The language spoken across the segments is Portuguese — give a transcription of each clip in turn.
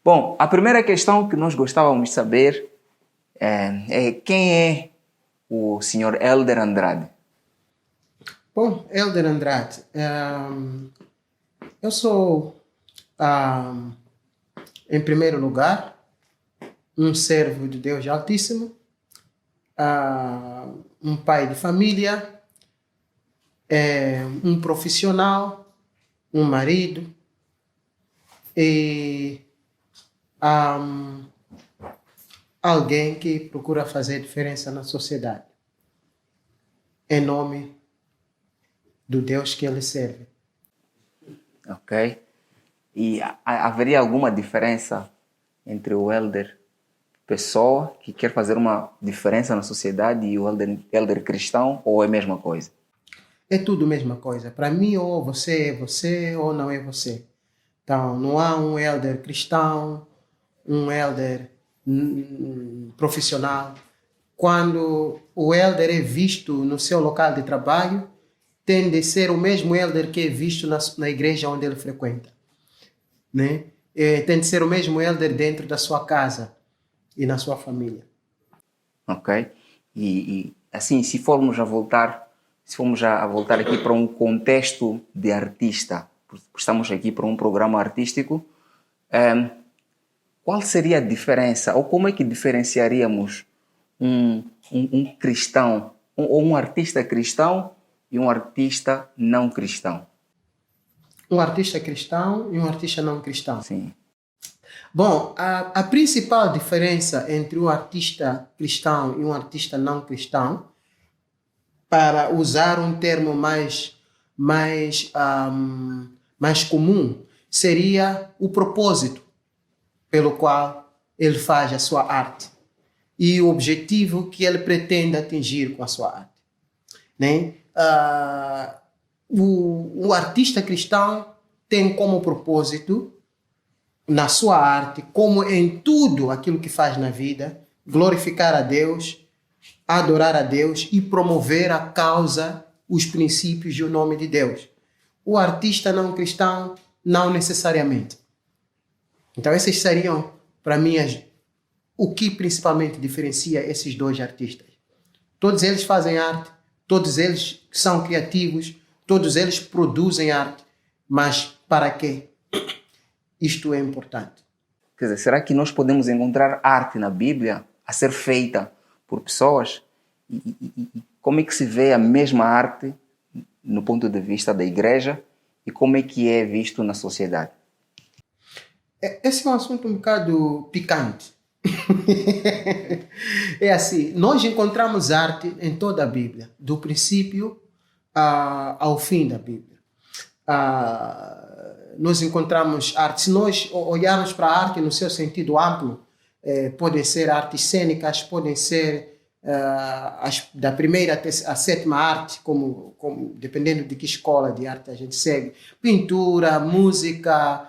Bom, a primeira questão que nós gostávamos de saber é quem é o Sr. Elder Andrade? Bom, Elder Andrade, eu sou, em primeiro lugar, um servo de Deus Altíssimo, um pai de família, um profissional, um marido e alguém que procura fazer diferença na sociedade, em nome do Deus que ele serve. Ok. E haveria alguma diferença entre o elder pessoa que quer fazer uma diferença na sociedade e o elder cristão, ou é a mesma coisa? É tudo a mesma coisa. Para mim, ou você é você ou não é você. Então, não há um elder cristão, um elder profissional. Quando o elder é visto no seu local de trabalho, tende a ser o mesmo elder que é visto na igreja onde ele frequenta. Né? Tem de ser o mesmo elder dentro da sua casa e na sua família. Ok. E assim, se formos a voltar aqui para um contexto de artista, porque estamos aqui para um programa artístico, qual seria a diferença, ou como é que diferenciaríamos um cristão, ou um artista cristão e um artista não cristão? Um artista cristão e um artista não cristão. Sim. Bom, a principal diferença entre um artista cristão e um artista não cristão, para usar um termo mais comum, seria o propósito pelo qual ele faz a sua arte e o objetivo que ele pretende atingir com a sua arte. Né? O artista cristão tem como propósito, na sua arte, como em tudo aquilo que faz na vida, glorificar a Deus, adorar a Deus e promover a causa, os princípios e o nome de Deus. O artista não cristão, não necessariamente. Então, esses seriam, para mim, o que principalmente diferencia esses dois artistas. Todos eles fazem arte, todos eles são criativos, todos eles produzem arte, mas para quê? Isto é importante. Quer dizer, será que nós podemos encontrar arte na Bíblia a ser feita por pessoas? E como é que se vê a mesma arte no ponto de vista da igreja e como é que é visto na sociedade? Esse é um assunto um bocado picante. É assim, nós encontramos arte em toda a Bíblia, do princípio ao fim da Bíblia. Nós encontramos arte. Se nós olharmos para a arte no seu sentido amplo, podem ser artes cênicas, podem ser da primeira até a sétima arte, como dependendo de que escola de arte a gente segue. Pintura, música,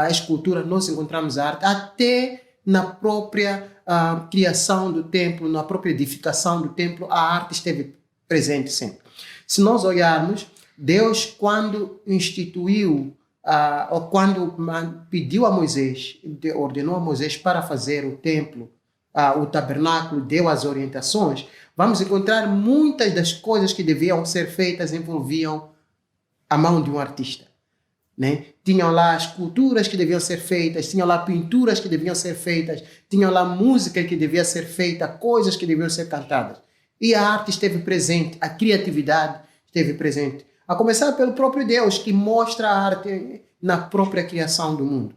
escultura, nós encontramos arte até na própria criação do templo, na própria edificação do templo, a arte esteve presente sempre. Se nós olharmos, Deus, quando instituiu, ou quando pediu a Moisés, ordenou a Moisés para fazer o templo, o tabernáculo, deu as orientações, vamos encontrar muitas das coisas que deviam ser feitas envolviam a mão de um artista. Né? Tinham lá esculturas que deviam ser feitas, tinham lá pinturas que deviam ser feitas, tinham lá música que devia ser feita, coisas que deviam ser cantadas. E a arte esteve presente, a criatividade esteve presente. A começar pelo próprio Deus, que mostra a arte na própria criação do mundo.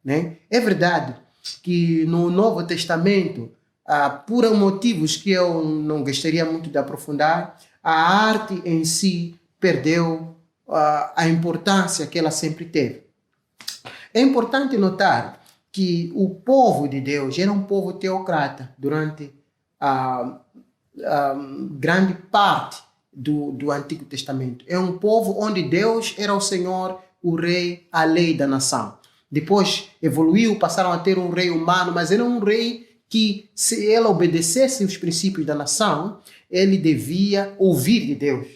Né? É verdade que no Novo Testamento, por motivos que eu não gostaria muito de aprofundar, a arte em si perdeu a importância que ela sempre teve. É importante notar que o povo de Deus era um povo teocrata durante a grande parte do Antigo Testamento. É um povo onde Deus era o Senhor, o rei, a lei da nação. Depois evoluiu, passaram a ter um rei humano, mas era um rei que, se ele obedecesse os princípios da nação, ele devia ouvir de Deus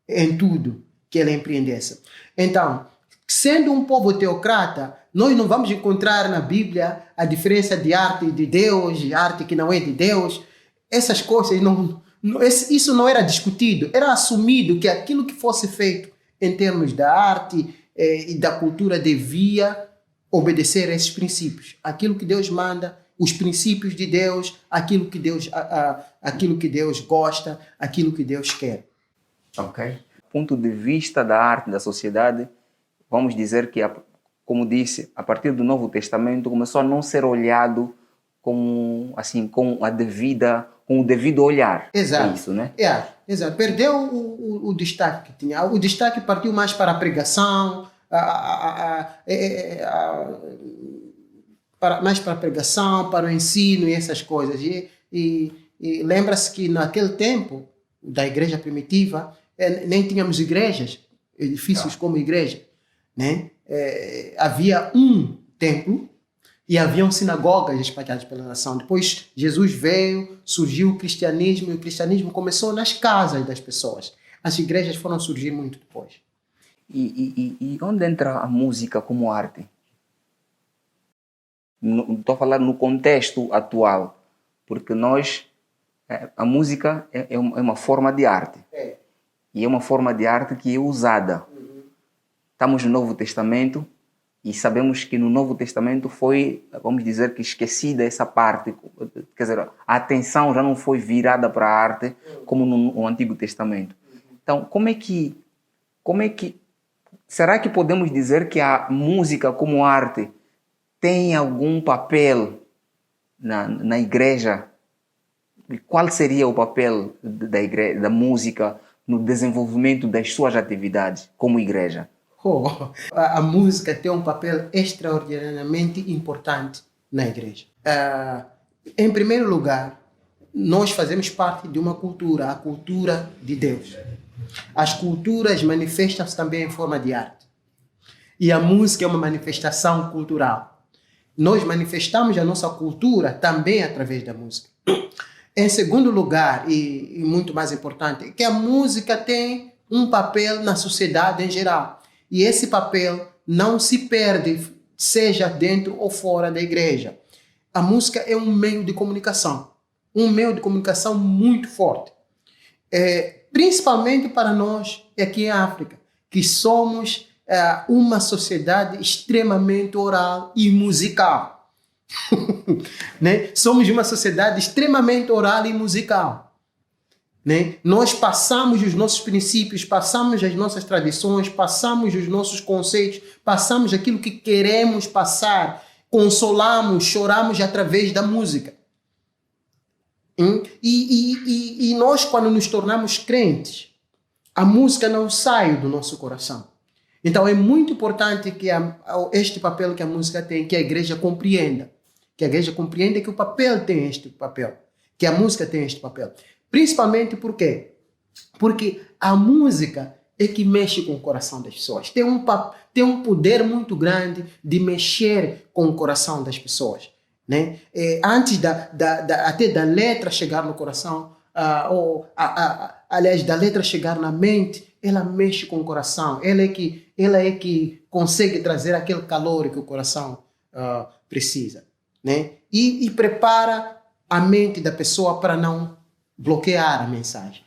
em tudo que ele empreendesse. Então, sendo um povo teocrata, Nós não vamos encontrar na Bíblia a diferença de arte de Deus e arte que não é de Deus. Essas coisas, isso não era discutido. Era assumido que aquilo que fosse feito em termos da arte e da cultura devia obedecer a esses princípios. Aquilo que Deus manda, os princípios de Deus, aquilo que Deus gosta, aquilo que Deus quer. Ok. Do ponto de vista da arte, da sociedade, vamos dizer que, como disse, a partir do Novo Testamento começou a não ser olhado com o devido olhar. Exato. É isso, né? Exato. Perdeu o destaque que tinha. O destaque partiu mais para a pregação, mais para a pregação, para o ensino e essas coisas. E lembra-se que naquele tempo da igreja primitiva nem tínhamos igrejas, edifícios como igreja, né? Havia um templo e haviam sinagogas espalhadas pela nação. Depois Jesus veio, surgiu o cristianismo e o cristianismo começou nas casas das pessoas. As igrejas foram surgir muito depois. E onde entra a música como arte? Estou a falar no contexto atual, porque a música é uma forma de arte. E é uma forma de arte que é usada. Estamos no Novo Testamento e sabemos que no Novo Testamento foi, vamos dizer que esquecida essa parte. Quer dizer, a atenção já não foi virada para a arte como no Antigo Testamento. Então, como é que será que podemos dizer que a música como arte tem algum papel na igreja? Qual seria o papel da música no desenvolvimento das suas atividades como igreja? A música tem um papel extraordinariamente importante na igreja. Em primeiro lugar, nós fazemos parte de uma cultura, a cultura de Deus. As culturas manifestam-se também em forma de arte. E a música é uma manifestação cultural. Nós manifestamos a nossa cultura também através da música. Em segundo lugar, e muito mais importante, é que a música tem um papel na sociedade em geral. E esse papel não se perde, seja dentro ou fora da igreja. A música é um meio de comunicação muito forte. Principalmente para nós aqui em África, que somos uma sociedade extremamente oral e musical. Né? Somos uma sociedade extremamente oral e musical. Né? Nós passamos os nossos princípios, passamos as nossas tradições, passamos os nossos conceitos, passamos aquilo que queremos passar, consolamos, choramos através da música. E nós, quando nos tornamos crentes, a música não sai do nosso coração. Então é muito importante que este papel que a música tem, que a igreja compreenda. Que a igreja compreenda que o papel tem este papel, que a música tem este papel. Principalmente por quê? Porque a música é que mexe com o coração das pessoas. Tem um poder muito grande de mexer com o coração das pessoas. Né? Antes até da letra chegar no coração, aliás, da letra chegar na mente, ela mexe com o coração. Ela é que consegue trazer aquele calor que o coração precisa. Né? E prepara a mente da pessoa para não bloquear a mensagem.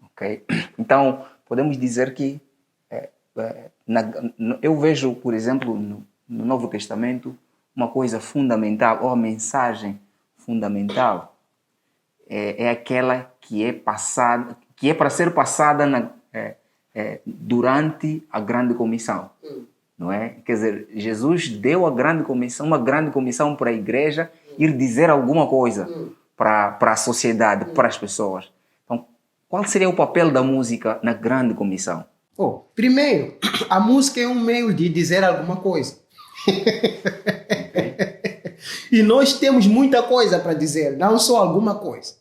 Ok. Então, podemos dizer que eu vejo, por exemplo, no Novo Testamento, uma coisa fundamental, ou a mensagem fundamental, é aquela que é passada, que é para ser passada durante a grande comissão. Não é? Quer dizer, Jesus deu uma grande comissão para a igreja ir dizer alguma coisa para a sociedade, para as pessoas. Então, qual seria o papel da música na grande comissão? Primeiro, a música é um meio de dizer alguma coisa. E nós temos muita coisa para dizer, não só alguma coisa.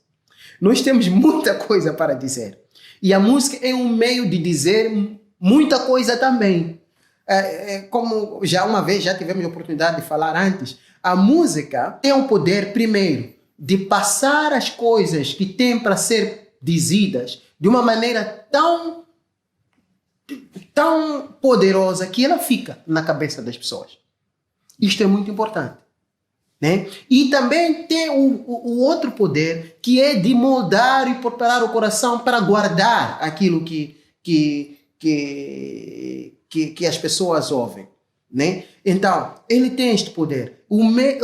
Nós temos muita coisa para dizer. E a música é um meio de dizer muita coisa também. Como já tivemos a oportunidade de falar antes, a música tem o poder, primeiro, de passar as coisas que têm para ser dizidas de uma maneira tão poderosa que ela fica na cabeça das pessoas. Isto é muito importante. Né? E também tem o outro poder, que é de moldar e preparar o coração para guardar aquilo que as pessoas ouvem. Né? Então, ele tem este poder.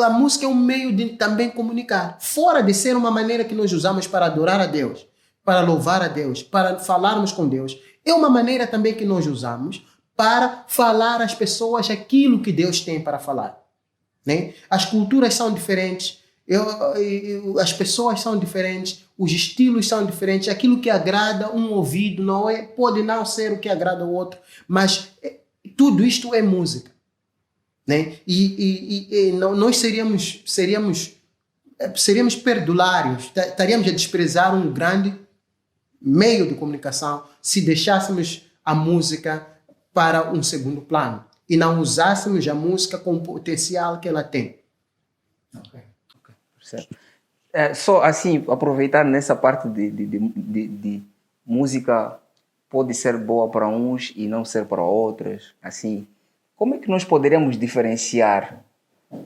A música é um meio de também comunicar. Fora de ser uma maneira que nós usamos para adorar a Deus, para louvar a Deus, para falarmos com Deus, é uma maneira também que nós usamos para falar às pessoas aquilo que Deus tem para falar. Né? As culturas são diferentes, as pessoas são diferentes, os estilos são diferentes, aquilo que agrada um ouvido pode não ser o que agrada o outro, mas tudo isto é música. Né? Nós seríamos perdulários, estaríamos a desprezar um grande meio de comunicação se deixássemos a música para um segundo plano e não usássemos a música com o potencial que ela tem. Ok. Certo. Só assim, aproveitar nessa parte de música pode ser boa para uns e não ser para outros, assim, como é que nós poderíamos diferenciar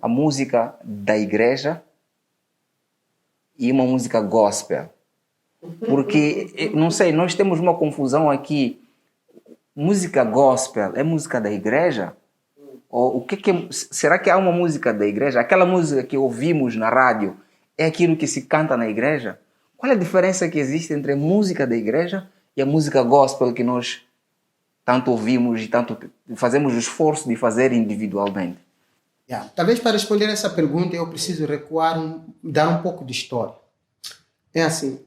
a música da igreja e uma música gospel? Porque, não sei, nós temos uma confusão aqui. Música gospel é música da igreja? Ou será que há uma música da igreja? Aquela música que ouvimos na rádio é aquilo que se canta na igreja? Qual é a diferença que existe entre a música da igreja e a música gospel que nós tanto ouvimos e tanto fazemos o esforço de fazer individualmente? Talvez para responder essa pergunta eu preciso recuar, dar um pouco de história. É assim,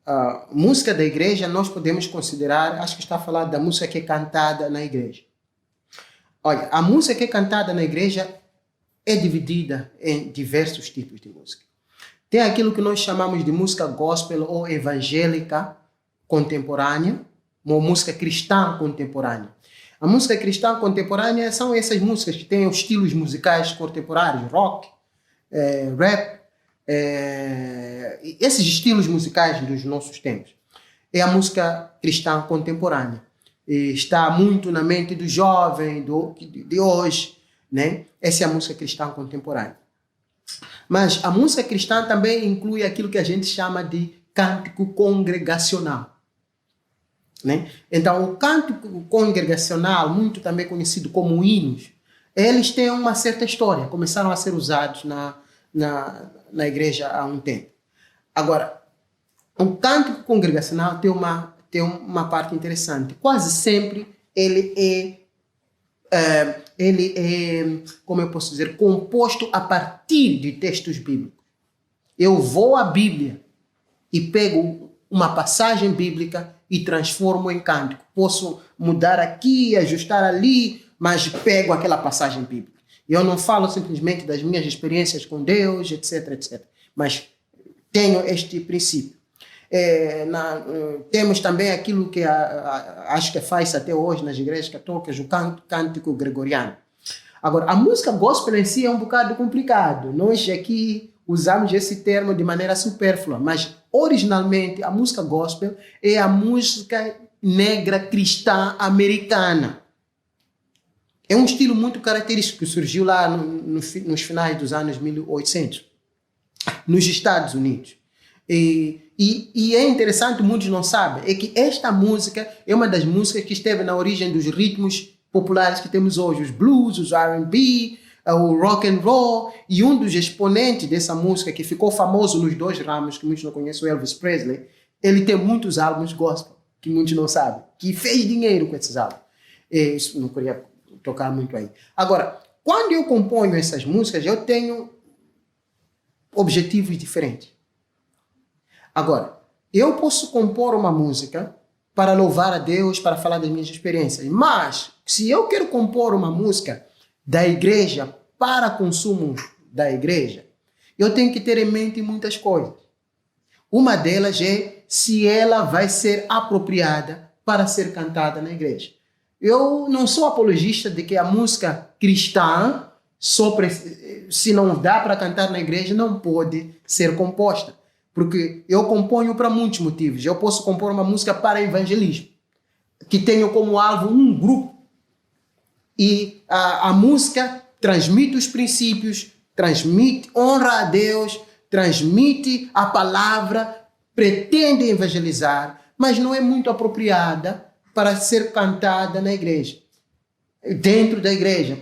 a música da igreja nós podemos considerar, acho que está a falar da música que é cantada na igreja. Olha, a música que é cantada na igreja é dividida em diversos tipos de música. Tem aquilo que nós chamamos de música gospel ou evangélica contemporânea, ou música cristã contemporânea. A música cristã contemporânea são essas músicas que têm os estilos musicais contemporâneos, rock, rap, esses estilos musicais dos nossos tempos. É a música cristã contemporânea. E está muito na mente do jovem de hoje, né? Essa é a música cristã contemporânea. Mas a música cristã também inclui aquilo que a gente chama de cântico congregacional. Né? Então, o cântico congregacional, muito também conhecido como hinos, eles têm uma certa história, começaram a ser usados na igreja há um tempo. Agora, o cântico congregacional tem uma parte interessante. Quase sempre ele é, como eu posso dizer, composto a partir de textos bíblicos. Eu vou à Bíblia e pego uma passagem bíblica e transformo em cântico. Posso mudar aqui, ajustar ali, mas pego aquela passagem bíblica. Eu não falo simplesmente das minhas experiências com Deus, etc, etc. Mas tenho este princípio. Temos também aquilo que acho que faz até hoje nas igrejas católicas, o cântico gregoriano. Agora, a música gospel em si é um bocado complicado. Nós aqui usamos esse termo de maneira supérflua, mas originalmente a música gospel é a música negra cristã americana. É um estilo muito característico que surgiu lá nos finais dos anos 1800, nos Estados Unidos. E é interessante, muitos não sabem, é que esta música é uma das músicas que esteve na origem dos ritmos populares que temos hoje, os blues, os R&B, o rock and roll, e um dos exponentes dessa música que ficou famoso nos dois ramos, que muitos não conhecem, o Elvis Presley, ele tem muitos álbuns gospel, que muitos não sabem, que fez dinheiro com esses álbuns. Isso não queria tocar muito aí. Agora, quando eu componho essas músicas, eu tenho objetivos diferentes. Agora, eu posso compor uma música para louvar a Deus, para falar das minhas experiências, mas se eu quero compor uma música da igreja para consumo da igreja, eu tenho que ter em mente muitas coisas. Uma delas é se ela vai ser apropriada para ser cantada na igreja. Eu não sou apologista de que a música cristã, se não dá para cantar na igreja, não pode ser composta. Porque eu componho para muitos motivos. Eu posso compor uma música para evangelismo, que tenha como alvo um grupo. E a música transmite os princípios, transmite, honra a Deus, transmite a palavra, pretende evangelizar, mas não é muito apropriada para ser cantada na igreja, dentro da igreja,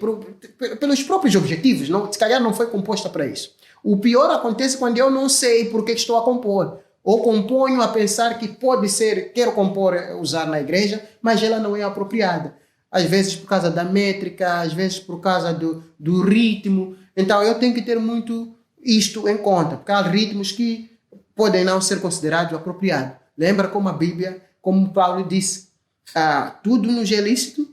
pelos próprios objetivos. Não, se calhar não foi composta para isso. O pior acontece quando eu não sei por que estou a compor, ou componho a pensar que pode ser, quero compor, usar na igreja, mas ela não é apropriada. Às vezes por causa da métrica, às vezes por causa do ritmo. Então eu tenho que ter muito isto em conta, porque há ritmos que podem não ser considerados apropriados. Lembra como a Bíblia, como Paulo disse, tudo nos é lícito,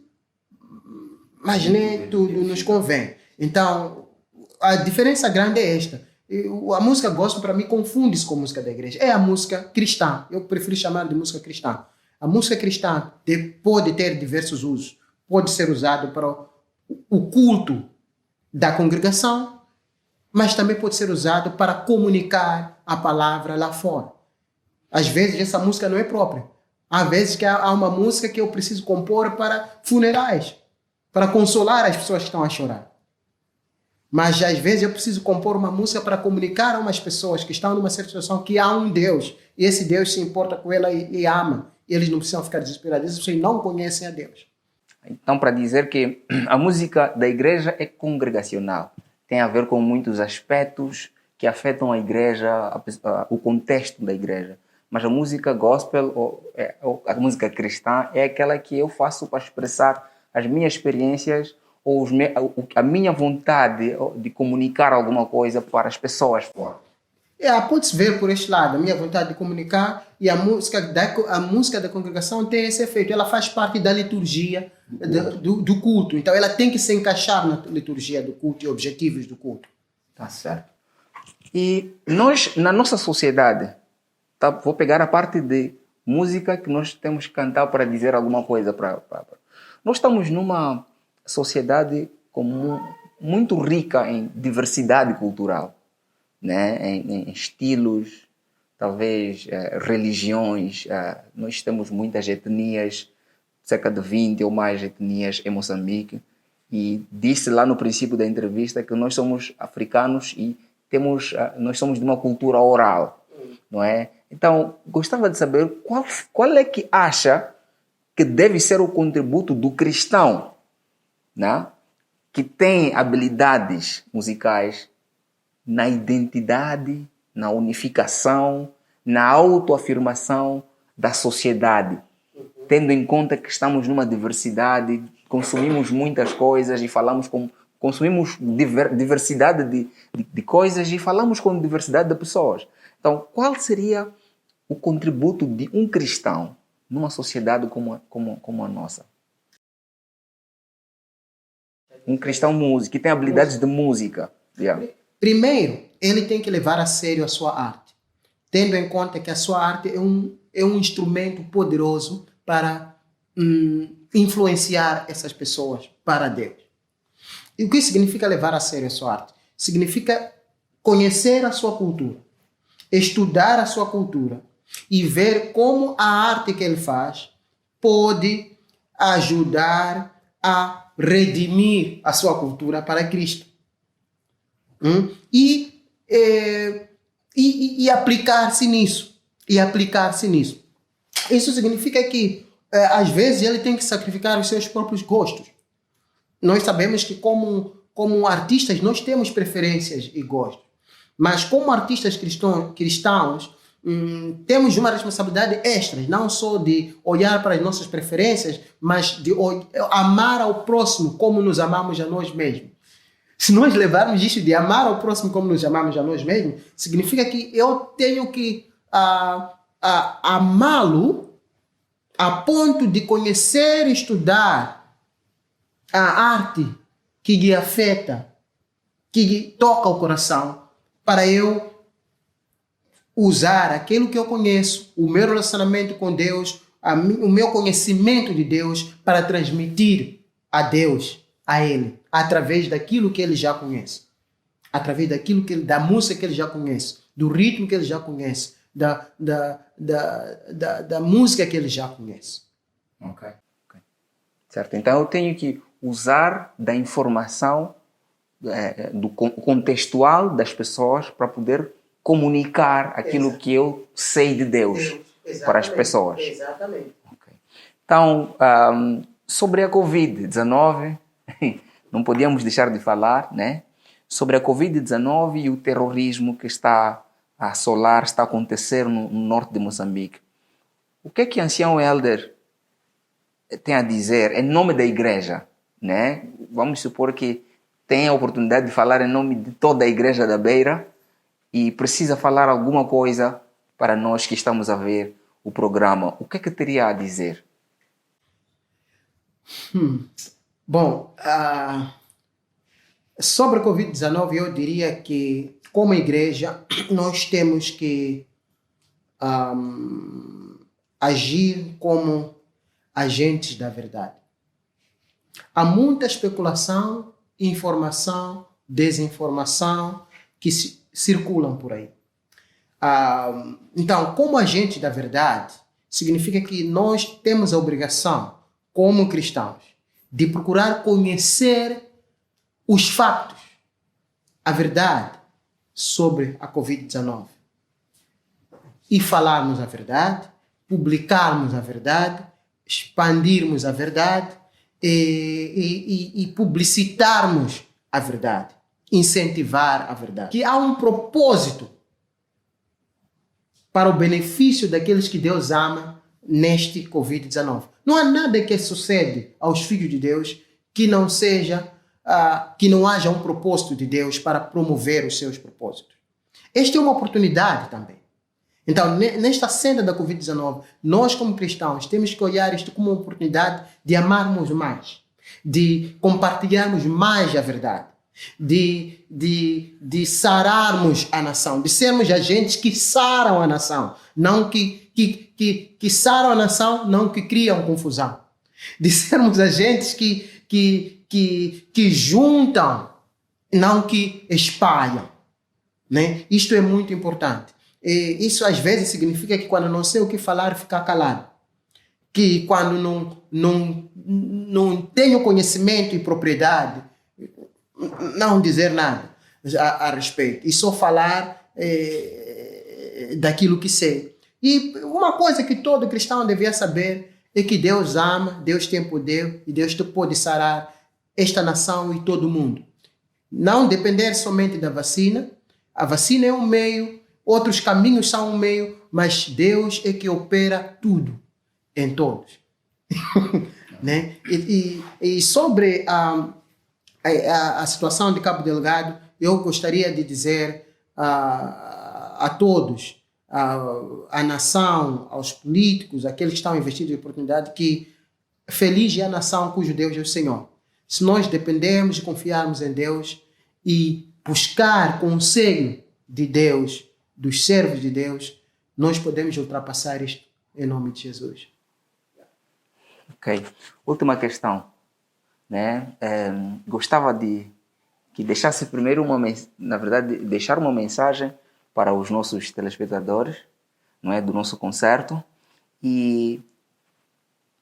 mas nem tudo nos convém. Então, a diferença grande é esta. A música gospel, para mim, confunde-se com a música da igreja. É a música cristã. Eu prefiro chamar de música cristã. A música cristã pode ter diversos usos. Pode ser usado para o culto da congregação, mas também pode ser usado para comunicar a palavra lá fora. Às vezes, essa música não é própria. Há vezes que há uma música que eu preciso compor para funerais, para consolar as pessoas que estão a chorar. Mas às vezes eu preciso compor uma música para comunicar a umas pessoas que estão numa certa situação que há um Deus, e esse Deus se importa com ela e ama. E eles não precisam ficar desesperados, essas pessoas não conhecem a Deus. Então, para dizer que a música da igreja é congregacional, tem a ver com muitos aspectos que afetam a igreja, o contexto da igreja. Mas a música gospel, a música cristã, é aquela que eu faço para expressar as minhas experiências ou a minha vontade de comunicar alguma coisa para as pessoas fora. Pode-se ver por este lado, a minha vontade de comunicar, e a música da congregação tem esse efeito. Ela faz parte da liturgia do culto. Então ela tem que se encaixar na liturgia do culto e objetivos do culto. Tá certo. E nós, na nossa sociedade, vou pegar a parte de música que nós temos que cantar para dizer alguma coisa. Nós estamos numa sociedade muito rica em diversidade cultural, né? Em estilos, talvez religiões. Nós temos muitas etnias, cerca de 20 ou mais etnias em Moçambique. E disse lá no princípio da entrevista que nós somos africanos e nós somos de uma cultura oral, não é? Então, gostava de saber qual é que acha que deve ser o contributo do cristão, né? Que tem habilidades musicais na identidade, na unificação, na autoafirmação da sociedade, tendo em conta que estamos numa diversidade, consumimos muitas coisas e consumimos diversidade de coisas e falamos com diversidade de pessoas. Então, qual seria o contributo de um cristão numa sociedade como a nossa? Um cristão músico, que tem habilidades de música. Yeah. Primeiro, ele tem que levar a sério a sua arte, tendo em conta que a sua arte é um instrumento poderoso para influenciar essas pessoas para Deus. E o que significa levar a sério a sua arte? Significa conhecer a sua cultura, estudar a sua cultura e ver como a arte que ele faz pode ajudar a redimir a sua cultura para Cristo. E aplicar-se nisso. Isso significa que, às vezes, ele tem que sacrificar os seus próprios gostos. Nós sabemos que, como artistas, nós temos preferências e gostos. Mas, como artistas cristãos, temos uma responsabilidade extra, não só de olhar para as nossas preferências, mas de amar ao próximo como nos amamos a nós mesmos. Se nós levarmos isso de amar ao próximo como nos amamos a nós mesmos, significa que eu tenho que amá-lo a ponto de conhecer e estudar a arte que lhe afeta, que lhe toca o coração, para eu usar aquilo que eu conheço, o meu relacionamento com Deus, o meu conhecimento de Deus, para transmitir a Deus, a Ele, através daquilo que Ele já conhece. Através da música que Ele já conhece, do ritmo que Ele já conhece, da música que Ele já conhece. Ok. Certo. Então eu tenho que usar da informação do contextual das pessoas para poder comunicar aquilo que eu sei de Deus para as pessoas. Exatamente. Okay. Então, sobre a Covid-19, não podíamos deixar de falar, né? Sobre a Covid-19 e o terrorismo que está a assolar, está a acontecer no norte de Moçambique. O que é que o ancião Elder tem a dizer em nome da igreja, né? Vamos supor que tem a oportunidade de falar em nome de toda a igreja da Beira e precisa falar alguma coisa para nós que estamos a ver o programa. O que é que teria a dizer? Bom, sobre a Covid-19, eu diria que, como igreja, nós temos que agir como agentes da verdade. Há muita especulação, informação, desinformação que circulam por aí. Então, como agente da verdade, significa que nós temos a obrigação, como cristãos, de procurar conhecer os fatos, a verdade sobre a Covid-19 e falarmos a verdade, publicarmos a verdade, expandirmos a verdade e publicitarmos a verdade, incentivar a verdade. Que há um propósito para o benefício daqueles que Deus ama neste Covid-19. Não há nada que sucede aos filhos de Deus que não seja, que não haja um propósito de Deus para promover os seus propósitos. Esta é uma oportunidade também. Então, nesta cena da Covid-19, nós como cristãos temos que olhar isto como uma oportunidade de amarmos mais, de compartilharmos mais a verdade, de sararmos a nação, de sermos agentes que saram a nação, não que saram a nação, não que criam confusão, de sermos agentes que juntam, não que espalham, né? Isto é muito importante. E isso às vezes significa que quando não sei o que falar, ficar calado. Que quando não tenho conhecimento e propriedade, não dizer nada a respeito. E só falar daquilo que sei. E uma coisa que todo cristão devia saber é que Deus ama, Deus tem poder e Deus pode sarar esta nação e todo mundo. Não depender somente da vacina. A vacina é um meio, outros caminhos são um meio, mas Deus é que opera tudo em todos. Né? E sobre a situação de Cabo Delgado, eu gostaria de dizer a todos, à nação, aos políticos, aqueles que estão investidos em oportunidade, que feliz é a nação cujo Deus é o Senhor. Se nós dependermos e confiarmos em Deus e buscar conselho de Deus, dos servos de Deus, nós podemos ultrapassar isto em nome de Jesus. Ok. Última questão, né? Gostava de que deixasse primeiro deixar uma mensagem para os nossos telespectadores, não é, do nosso concerto, e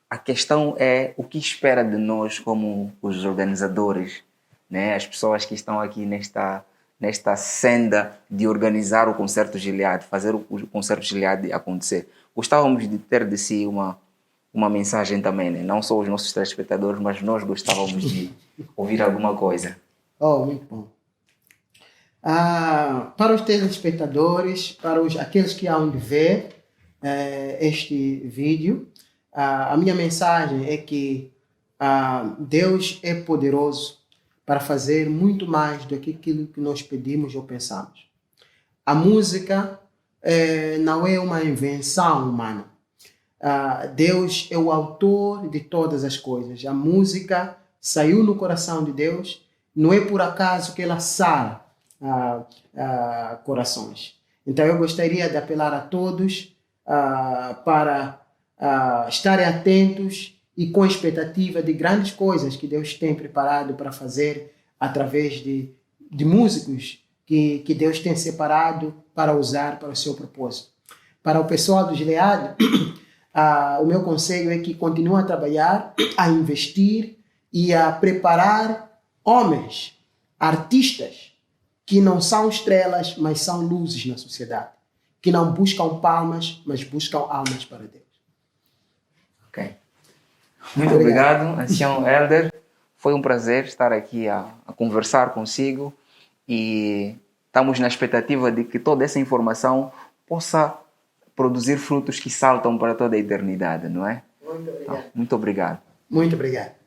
a questão é o que espera de nós como os organizadores, né? As pessoas que estão aqui nesta senda de organizar o Concerto Gilead, fazer o Concerto Gilead acontecer. Gostávamos de ter de si uma mensagem também, né? Não só os nossos telespectadores, mas nós gostávamos de ouvir alguma coisa. Oh, muito bom. Para os telespectadores, para aqueles que hão de ver este vídeo, a minha mensagem é que Deus é poderoso para fazer muito mais do que aquilo que nós pedimos ou pensamos. A música não é uma invenção humana. Deus é o autor de todas as coisas. A música saiu no coração de Deus. Não é por acaso que ela sara corações. Então eu gostaria de apelar a todos para estarem atentos e com expectativa de grandes coisas que Deus tem preparado para fazer através de músicos que Deus tem separado para usar para o seu propósito. Para o pessoal do Gilead, o meu conselho é que continue a trabalhar, a investir e a preparar homens artistas que não são estrelas, mas são luzes na sociedade. Que não buscam palmas, mas buscam almas para Deus. Ok. Muito obrigado, ancião Elder. Foi um prazer estar aqui a conversar consigo e estamos na expectativa de que toda essa informação possa produzir frutos que saltam para toda a eternidade, não é? Muito obrigado. Muito obrigado. Muito obrigado.